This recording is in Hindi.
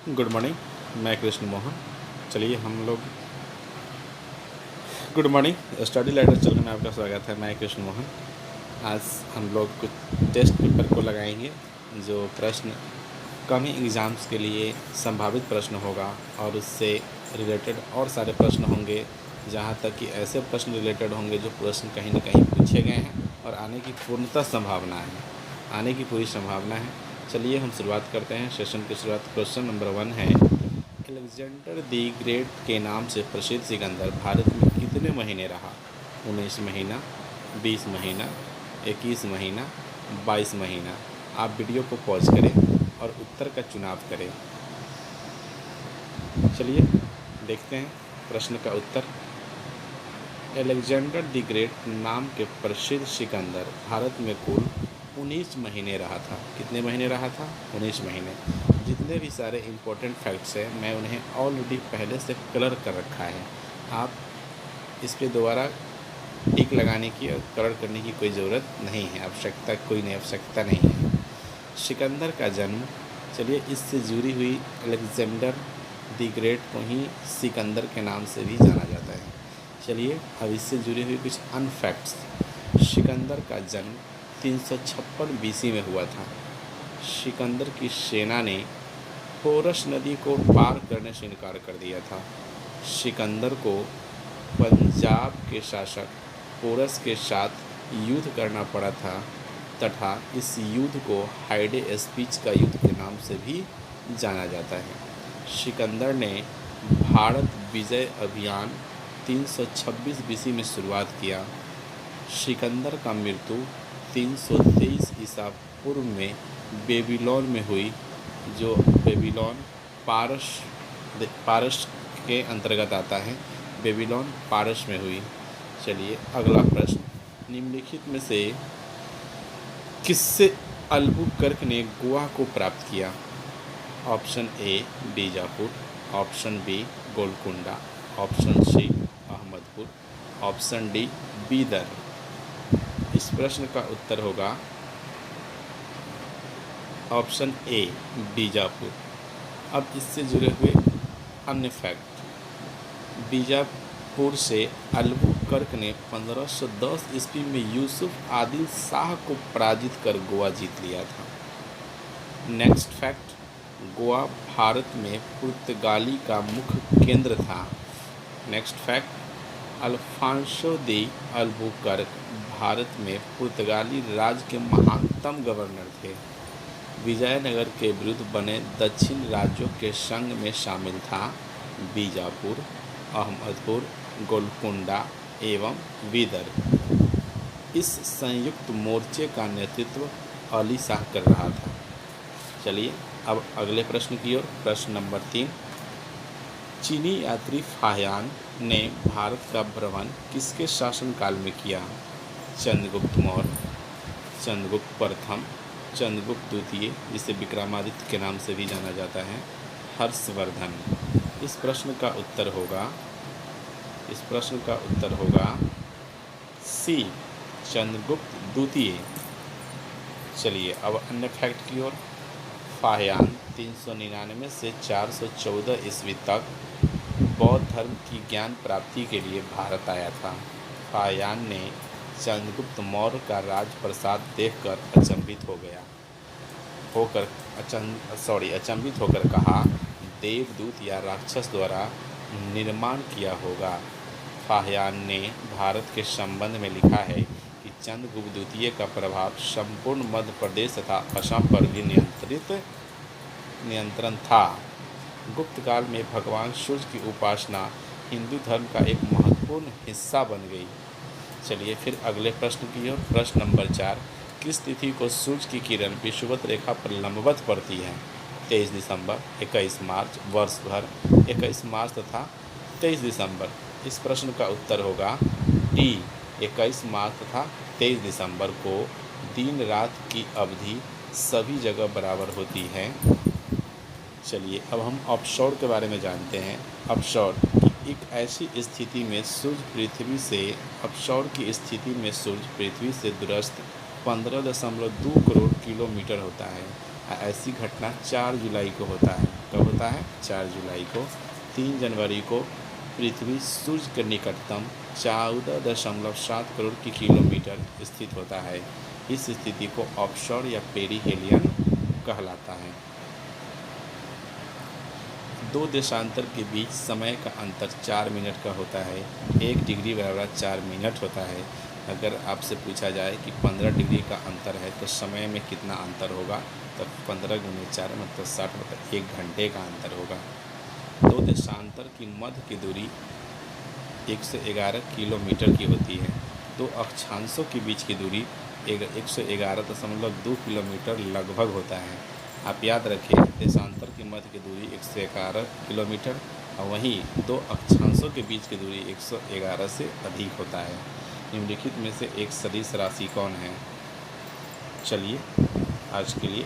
Good morning. मैं कृष्ण मोहन। चलिए हम लोग good morning study letter channel में आपका स्वागत है। मैं कृष्ण मोहन। आज हम लोग कुछ टेस्ट पेपर को लगाएंगे जो प्रश्न कम ही एग्ज़ाम्स के लिए संभावित प्रश्न होगा और उससे रिलेटेड और सारे प्रश्न होंगे, जहाँ तक कि ऐसे प्रश्न रिलेटेड होंगे जो प्रश्न कहीं ना कहीं पूछे गए हैं और आने की पूर्णतः संभावना है, आने की पूरी संभावना है। चलिए हम शुरुआत करते हैं। सेशन की शुरुआत क्वेश्चन नंबर 1 है, अलेक्जेंडर दी ग्रेट के नाम से प्रसिद्ध सिकंदर भारत में कितने महीने रहा? 19 महीना, 20 महीना, 21 महीना, 22 महीना। आप वीडियो को पॉज करें और उत्तर का चुनाव करें। चलिए देखते हैं प्रश्न का उत्तर। अलेक्जेंडर दी ग्रेट नाम के प्रसिद्ध सिकंदर भारत में कुल 19 महीने रहा था। कितने महीने रहा था? 19 महीने। जितने भी सारे इम्पोर्टेंट फैक्ट्स हैं मैं उन्हें ऑलरेडी पहले से कलर कर रखा है। आप इस पर दोबारा टिक लगाने की और कलर करने की कोई ज़रूरत नहीं है, आवश्यकता नहीं है। सिकंदर का जन्म, चलिए इससे जुड़ी हुई अलेक्जेंडर दी ग्रेट को ही सिकंदर के नाम से भी जाना जाता है। चलिए अब इससे जुड़ी हुई कुछ अनफैक्ट्स। सिकंदर का जन्म 356 बीसी में हुआ था। सिकंदर की सेना ने फोरस नदी को पार करने से इनकार कर दिया था। सिकंदर को पंजाब के शासक पोरस के साथ युद्ध करना पड़ा था तथा इस युद्ध को हाइडे स्पीच का युद्ध के नाम से भी जाना जाता है। सिकंदर ने भारत विजय अभियान 326 बीसी में शुरुआत किया। सिकंदर का मृत्यु 323 ईसा पूर्व में बेबीलोन में हुई, जो बेबीलोन पारस के अंतर्गत आता है। बेबीलोन पारस में हुई। चलिए अगला प्रश्न, निम्नलिखित में से किससे अल्बुकर्क ने गोवा को प्राप्त किया? Option A Bijapur, option B Golconda, option C Ahmadpur, option D Bidar. इस प्रश्न का उत्तर होगा ऑप्शन ए बीजापुर। अब इससे जुड़े हुए अन्य फैक्ट, बीजापुर से अल्बुकर्क ने 1510 ईस्वी में यूसुफ आदिल शाह को पराजित कर गोवा जीत लिया था। नेक्स्ट फैक्ट, गोवा भारत में पुर्तगाली का मुख्य केंद्र था। नेक्स्ट फैक्ट, अल्फांसो दे अल्बुकर्क भारत में पुर्तगाली राज के महानतम गवर्नर थे। विजयनगर के विरुद्ध बने दक्षिण राज्यों के संघ में शामिल था बीजापुर, अहमदपुर, गोलकुंडा एवं बीदर। इस संयुक्त मोर्चे का नेतृत्व अली शाह कर रहा था। चलिए अब अगले प्रश्न की ओर। प्रश्न नंबर 3, चीनी यात्री फाहियान ने भारत का भ्रमण किसके शासनकाल में किया? चंद्रगुप्त मौर्य, चंद्रगुप्त प्रथम, चंद्रगुप्त द्वितीय, जिसे विक्रमादित्य के नाम से भी जाना जाता है, हर्षवर्धन। इस प्रश्न का उत्तर होगा सी चंद्रगुप्त द्वितीय। चलिए अब अन्य फैक्ट की ओर। फाहियान 399 से 414 ईस्वी तक बौद्ध धर्म की ज्ञान प्राप्ति के लिए भारत आया था। फाहियान ने चंद्रगुप्त मौर्य का राजप्रसाद देखकर अचंभित होकर कहा, देवदूत या राक्षस द्वारा निर्माण किया होगा। फाहियान ने भारत के संबंध में लिखा है कि चंद्रगुप्त द्वितीय का प्रभाव संपूर्ण मध्य प्रदेश तथा असम पर भी नियंत्रण था। गुप्त काल में भगवान सूर्य की उपासना हिंदू धर्म का एक महत्वपूर्ण हिस्सा बन गई। चलिए फिर अगले प्रश्न की ओर। प्रश्न नंबर 4, किस तिथि को सूर्य की किरण विषुवत रेखा पर लंबवत पड़ती है? 23 दिसंबर, 21 मार्च, वर्ष भर, 21 मार्च तथा 23 दिसंबर। इस प्रश्न का उत्तर होगा डी 21 मार्च तथा 23 दिसंबर को दिन रात की अवधि सभी जगह बराबर होती है। चलिए अब हम ऑफशोर के बारे में जानते हैं। ऑफशोर एक ऐसी स्थिति में सूर्य पृथ्वी से दूरस्थ 15.2 करोड़ किलोमीटर होता है। ऐसी घटना 4 जुलाई को होता है। कब होता है 4 जुलाई को। 3 जनवरी को पृथ्वी सूर्य के निकटतम 14.7 करोड़ की किलोमीटर स्थित होता है। इस स्थिति को ऑफशोर या पेरिहेलियन कहलाता है। दो देशांतर के बीच समय का अंतर 4 मिनट का होता है। 1 डिग्री बराबर 4 मिनट होता है। अगर आपसे पूछा जाए कि 15 डिग्री का अंतर है तो समय में कितना अंतर होगा, तो 15 गुने 4 मतलब 60, मतलब 1 घंटे का अंतर होगा। दो देशांतर की मध्य की दूरी 111 किलोमीटर की होती है। दो अक्षांशों के बीच की दूरी 111.2 किलोमीटर लगभग होता है। आप याद रखें, देशांतर की मध्य की दूरी 111 किलोमीटर और वहीं दो अक्षांशों के बीच की दूरी 111 से अधिक होता है। निम्नलिखित में से एक सदिश राशि कौन है? चलिए आज के लिए